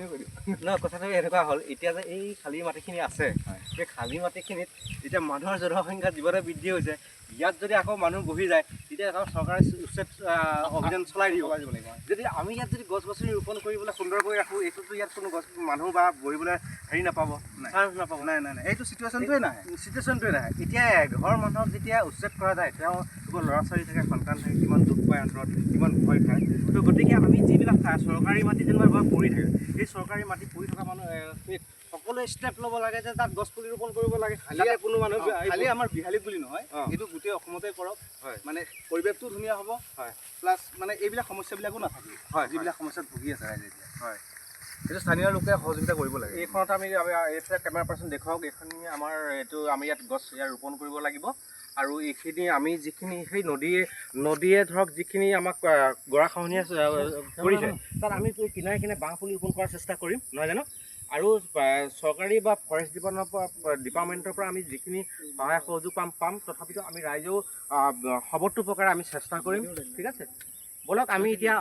নহয় কথাটো এনেকুৱা হ'ল এতিয়া যে এই খালী মাটিখিনি আছে সেই খালী মাটিখিনিত এতিয়া মানুহৰ জনসংখ্যা জীৱনে বৃদ্ধি হৈছে ইয়াত যদি আকৌ মানুহ বহি যায় তেতিয়া আকৌ চৰকাৰে উচ্ছেদ অভিযান চলাই দিব লাগিব যদি আমি ইয়াত যদি গছ গছনি ৰোপণ কৰিবলৈ সুন্দৰ কৰি ৰাখোঁ এইটোতো ইয়াত কোনো গছ মানুহ বা বহিবলৈ হেৰি নাপাব চান্স নাপাব নাই এইটো চিটুৱেশ্যনটোৱে নাহে এতিয়া এঘৰ মানুহক যেতিয়া উচ্ছেদ কৰা যায় তেওঁ ল'ৰা ছোৱালী থাকে সন্তান থাকে কিমান দুখ পায় অন্তৰত কিমান ভয় খায় তো গতিকে আমি যিবিলাক চৰকাৰী মাটি যেনিবা পৰি থাকে সেই চৰকাৰী মাটি পৰি থকা মানুহ সকলোৱে ষ্টেপ ল'ব লাগে যে তাত গছ পুলি ৰোপণ কৰিব লাগে খালি কোনো মানুহ খালি আমাৰ বিহালীত বুলি নহয় এইটো গোটেই অসমতে কৰক মানে পৰিৱেশটো ধুনীয়া হ'ব প্লাছ মানে এইবিলাক সমস্যাবিলাকো নাথাকে যিবিলাক সমস্যাত ভুগি আছে ৰাইজে এতিয়া এইটো স্থানীয় লোকে সহযোগিতা কৰিব লাগে এইখনত আমি এইফালে কেমেৰা পাৰ্চন দেখুৱাওক এইখিনি আমাৰ এইটো আমি ইয়াত গছ ইয়াত ৰোপণ কৰিব লাগিব আৰু এইখিনি আমি যিখিনি সেই নদীয়ে ধৰক যিখিনি আমাক গৰাখহনীয়া কৰিছে তাত আমি কিনাৰে কিনাৰে বাঁহ পুলি ৰোপণ কৰাৰ চেষ্টা কৰিম নহয় জানো আৰু চৰকাৰী বা ফৰেষ্ট ডিপাৰ্টমেণ্টৰ পৰা আমি যিখিনি সহায় সহযোগ পাম তথাপিতো আমি ৰাইজেও সবৰ্তো প্ৰকাৰে আমি চেষ্টা কৰিম ঠিক আছে বলক আমি এতিয়া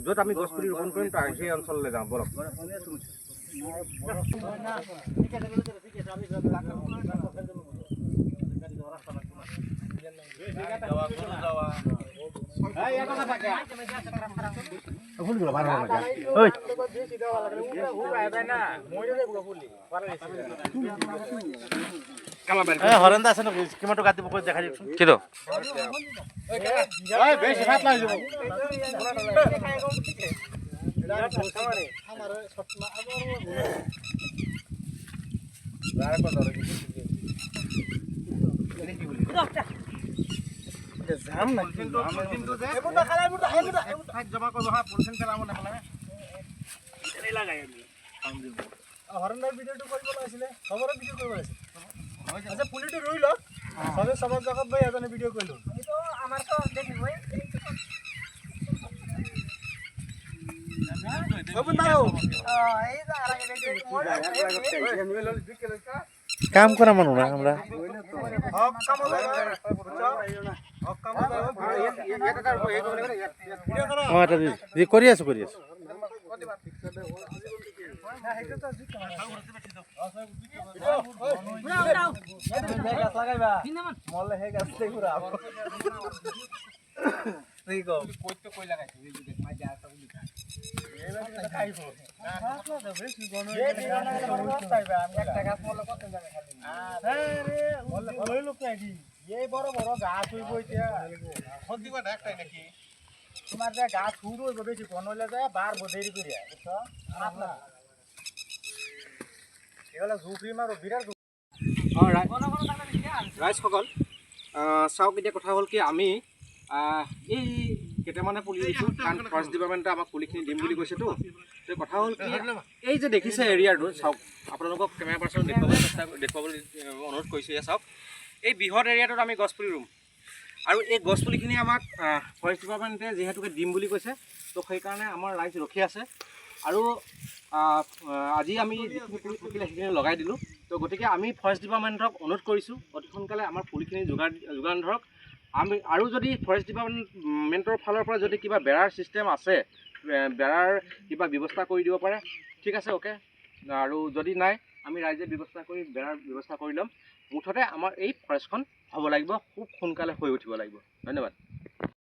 য'ত আমি গছ পুলি ৰোপণ কৰিম সেই অঞ্চললৈ যাওঁ বলক হৰেন্দা আছে নেকি কিমানটো কাটিব কৈ দেখাই দিয়কচোন কিটো যাম না জমা কৰিব হা পলিথিন পেলাব নাপালে হৰেন্দাৰ ভিডিঅ'টো কৰিব লাগিছিলে খবৰৰ ভিডিঅ' কৰিব লাগিছিলে আচ্ছা পুলিটো ৰুই লওক সবে সবার জগত ভাই এজনে ভিডিও কইলো তো আমার তো দেখিবই সব নাও এই যা আগে কাম করা মানুষ না আমরা হক কাম করে আছো মলে হে গাছ পুরা বড় বড় গাছ হইব নাকি তোমার যে গাছ হুড় হইব বেশি ঘন হইলে যায় বাড়বো দেরি করিয়া এগুলো ঝুঁকরি মারো বিরাট ৰাইজসকল চাওক এতিয়া কথা হ'ল কি আমি এই কেইটামানে পুলি দিছোঁ কাৰণ ফৰেষ্ট ডিপাৰ্টমেণ্টে আমাক পুলিখিনি দিম বুলি কৈছেতো তো কথা হ'ল কি এই যে দেখিছে এৰিয়াটো চাওক আপোনালোকক কেমেৰা পাৰ্চন দেখুৱাবলৈ অনুৰোধ কৰিছোঁ এয়া চাওক এই বৃহৎ এৰিয়াটোত আমি গছপুলি ৰুম আৰু এই গছপুলিখিনি আমাক ফৰেষ্ট ডিপাৰ্টমেণ্টে যিহেতুকে দিম বুলি কৈছে তো সেইকাৰণে আমাৰ ৰাইজ ৰখি আছে আৰু আজি আমি যিখিনি পুলি থাকিলে সেইখিনি লগাই দিলোঁ তো গতিকে আমি ফৰেষ্ট ডিপাৰ্টমেণ্টক অনুৰোধ কৰিছোঁ অতি সোনকালে আমাৰ পুলিখিনি যোগান ধৰক আমি আৰু যদি ফৰেষ্ট ডিপাৰ্টমেণ্টৰ ফালৰ পৰা যদি কিবা বেৰাৰ ছিষ্টেম আছে বেৰাৰ কিবা ব্যৱস্থা কৰি দিব পাৰে ঠিক আছে অ'কে আৰু যদি নাই আমি ৰাইজে ব্যৱস্থা কৰি বেৰাৰ ব্যৱস্থা কৰি ল'ম মুঠতে আমাৰ এই ফৰেষ্টখন হ'ব লাগিব খুব সোনকালে হৈ উঠিব লাগিব ধন্যবাদ